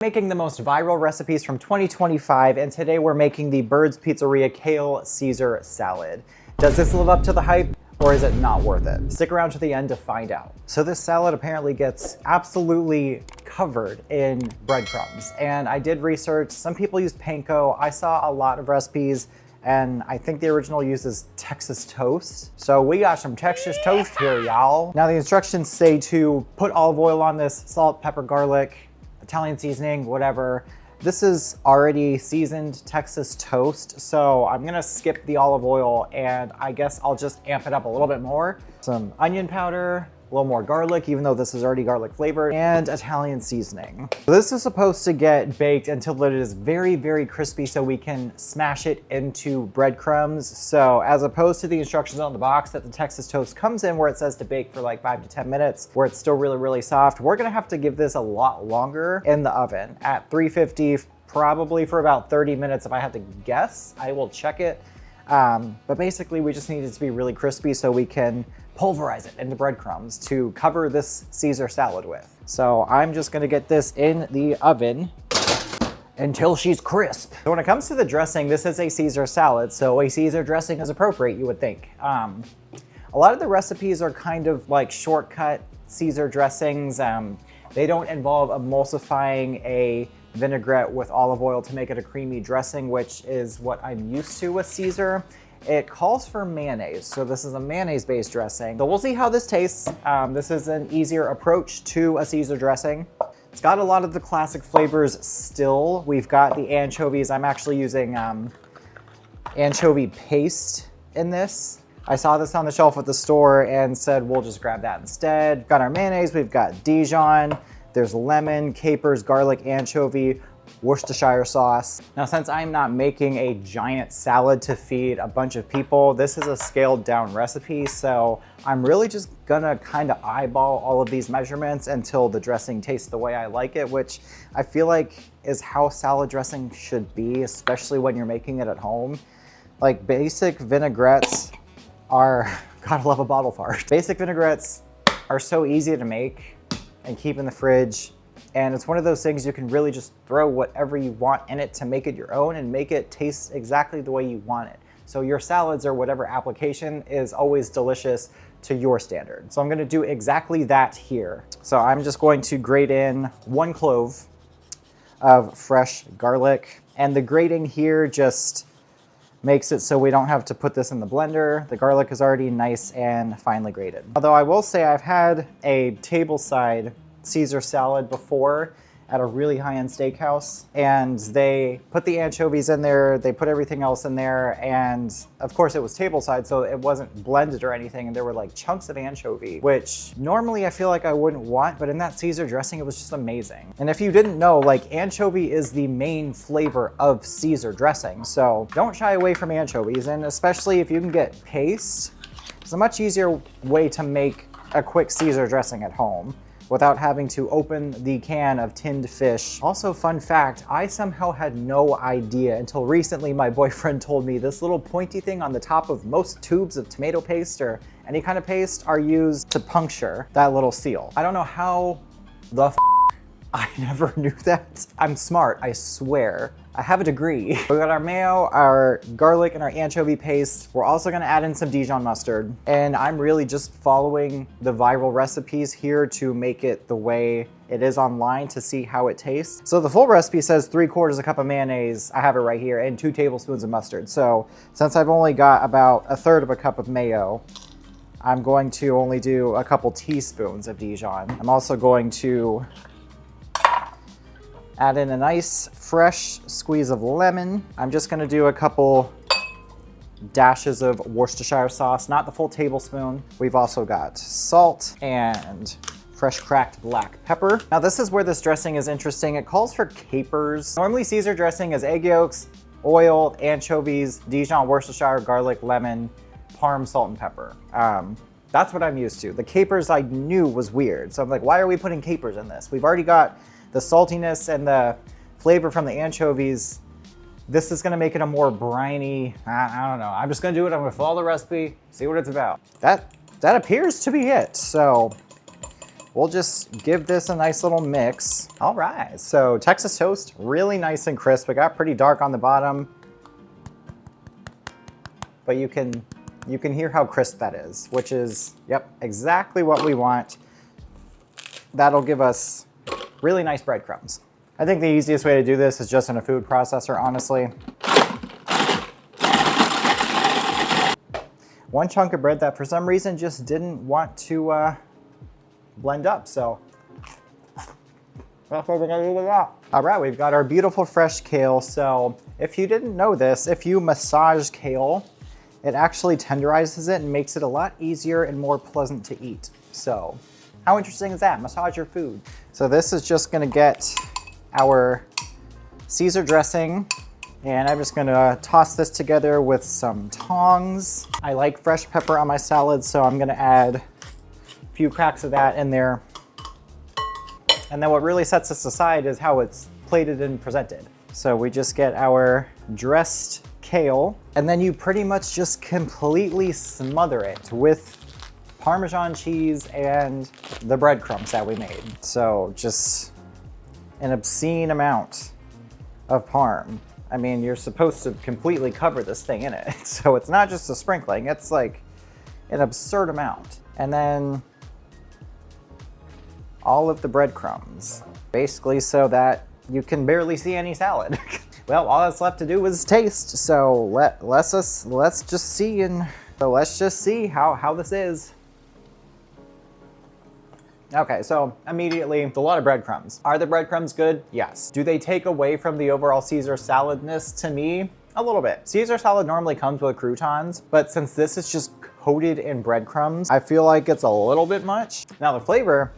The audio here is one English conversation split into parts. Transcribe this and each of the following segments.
Making the most viral recipes from 2025, and today we're making the Bird's Pizzeria Kale Caesar Salad. Does this live up to the hype, or is it not worth it? Stick around to the end to find out. So this salad apparently gets absolutely covered in breadcrumbs, and I did research. Some people use panko. I saw a lot of recipes, and I think the original uses Texas toast. So we got some Texas toast here, y'all. Now the instructions say to put olive oil on this, salt, pepper, garlic, Italian seasoning, whatever. This is already seasoned Texas toast, so I'm gonna skip the olive oil and I guess I'll just amp it up a little bit more. Some onion powder, a little more garlic, even though this is already garlic flavored, and Italian seasoning. So this is supposed to get baked until it is very, very crispy so we can smash it into breadcrumbs. So as opposed to the instructions on the box that the Texas toast comes in where it says to bake for like 5 to 10 minutes, where it's still really, really soft, we're gonna have to give this a lot longer in the oven at 350, probably for about 30 minutes if I had to guess. I will check it. But basically we just need it to be really crispy so we can pulverize it into breadcrumbs to cover this Caesar salad with. So I'm just gonna get this in the oven until she's crisp. So when it comes to the dressing, this is a Caesar salad, so a Caesar dressing is appropriate, you would think. A lot of the recipes are kind of like shortcut Caesar dressings. They don't involve emulsifying a vinaigrette with olive oil to make it a creamy dressing, which is what I'm used to with Caesar. It calls for mayonnaise, so this is a mayonnaise-based dressing. So we'll see how this tastes. This is an easier approach to a Caesar dressing. It's got a lot of the classic flavors still. We've got the anchovies. I'm actually using anchovy paste in this. I saw this on the shelf at the store and said, we'll just grab that instead. We've got our mayonnaise, we've got Dijon, there's lemon, capers, garlic, anchovy, Worcestershire sauce. Now, since I'm not making a giant salad to feed a bunch of people, this is a scaled down recipe, so I'm really just gonna kind of eyeball all of these measurements until the dressing tastes the way I like it, which I feel like is how salad dressing should be, especially when you're making it at home. Like basic vinaigrettes are, gotta love a bottle fart. Basic vinaigrettes are so easy to make and keep in the fridge. And it's one of those things you can really just throw whatever you want in it to make it your own and make it taste exactly the way you want it. So your salads or whatever application is always delicious to your standard. So I'm gonna do exactly that here. So I'm just going to grate in 1 clove of fresh garlic. And the grating here just makes it so we don't have to put this in the blender. The garlic is already nice and finely grated. Although I will say I've had a tableside Caesar salad before at a really high-end steakhouse, and they put the anchovies in there, they put everything else in there, and of course it was tableside, so it wasn't blended or anything, and there were like chunks of anchovy, which normally I feel like I wouldn't want, but in that Caesar dressing it was just amazing. And if you didn't know, like anchovy is the main flavor of Caesar dressing, so don't shy away from anchovies, and especially if you can get paste, it's a much easier way to make a quick Caesar dressing at home without having to open the can of tinned fish. Also, fun fact, I somehow had no idea until recently my boyfriend told me this little pointy thing on the top of most tubes of tomato paste or any kind of paste are used to puncture that little seal. I don't know how the f I never knew that. I'm smart, I swear. I have a degree. We got our mayo, our garlic, and our anchovy paste. We're also gonna add in some Dijon mustard. And I'm really just following the viral recipes here to make it the way it is online to see how it tastes. So the full recipe says 3/4 cup of mayonnaise, I have it right here, and 2 tablespoons of mustard. So since I've only got about 1/3 cup of mayo, I'm going to only do a couple teaspoons of Dijon. I'm also going to add in a nice fresh squeeze of lemon. I'm just gonna do a couple dashes of Worcestershire sauce, not the full tablespoon. We've also got salt and fresh cracked black pepper. Now this is where this dressing is interesting. It calls for capers. Normally Caesar dressing is egg yolks, oil, anchovies, Dijon, Worcestershire, garlic, lemon, parm, salt, and pepper. That's what I'm used to. The capers I knew was weird. So I'm like, why are we putting capers in this? We've already got the saltiness and the flavor from the anchovies. This is gonna make it a more briny, I don't know. I'm just gonna do it, I'm gonna follow the recipe, see what it's about. That appears to be it. So we'll just give this a nice little mix. All right, so Texas toast, really nice and crisp. It got pretty dark on the bottom, but you can hear how crisp that is, which is, yep, exactly what we want. That'll give us really nice breadcrumbs. I think the easiest way to do this is just in a food processor, honestly. One chunk of bread that for some reason just didn't want to blend up, so that's what we're gonna do with that. All right, we've got our beautiful fresh kale. So if you didn't know this, if you massage kale, it actually tenderizes it and makes it a lot easier and more pleasant to eat. So how interesting is that? Massage your food. So this is just gonna get our Caesar dressing, and I'm just gonna toss this together with some tongs. I like fresh pepper on my salad, so I'm gonna add a few cracks of that in there. And then what really sets this aside is how it's plated and presented. So we just get our dressed kale, and then you pretty much just completely smother it with Parmesan cheese and the breadcrumbs that we made. So just an obscene amount of parm. I mean, you're supposed to completely cover this thing in it. So it's not just a sprinkling, it's like an absurd amount. And then all of the breadcrumbs, basically so that you can barely see any salad. Well, all that's left to do is taste. So let's just see how this is. Okay, so immediately, it's a lot of breadcrumbs. Are the breadcrumbs good? Yes. Do they take away from the overall Caesar saladness? To me, a little bit. Caesar salad normally comes with croutons, but since this is just coated in breadcrumbs, I feel like it's a little bit much. Now the flavor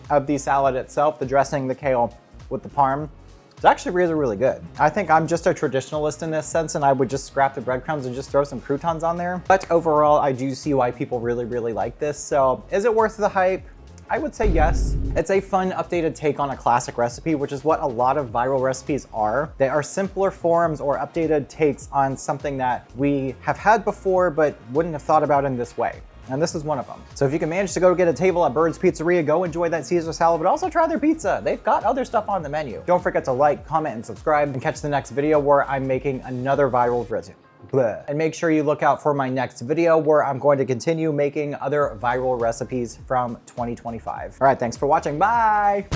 of the salad itself, the dressing, the kale with the parm, it's actually really, really good. I think I'm just a traditionalist in this sense, and I would just scrap the breadcrumbs and just throw some croutons on there. But overall, I do see why people really, really like this. So is it worth the hype? I would say yes. It's a fun, updated take on a classic recipe, which is what a lot of viral recipes are. They are simpler forms or updated takes on something that we have had before, but wouldn't have thought about in this way. And this is one of them. So if you can manage to go get a table at Bird's Pizzeria, go enjoy that Caesar salad, but also try their pizza. They've got other stuff on the menu. Don't forget to like, comment, and subscribe, and catch the next video where I'm making another viral recipe. Blah. And make sure you look out for my next video where I'm going to continue making other viral recipes from 2025. All right, thanks for watching. Bye.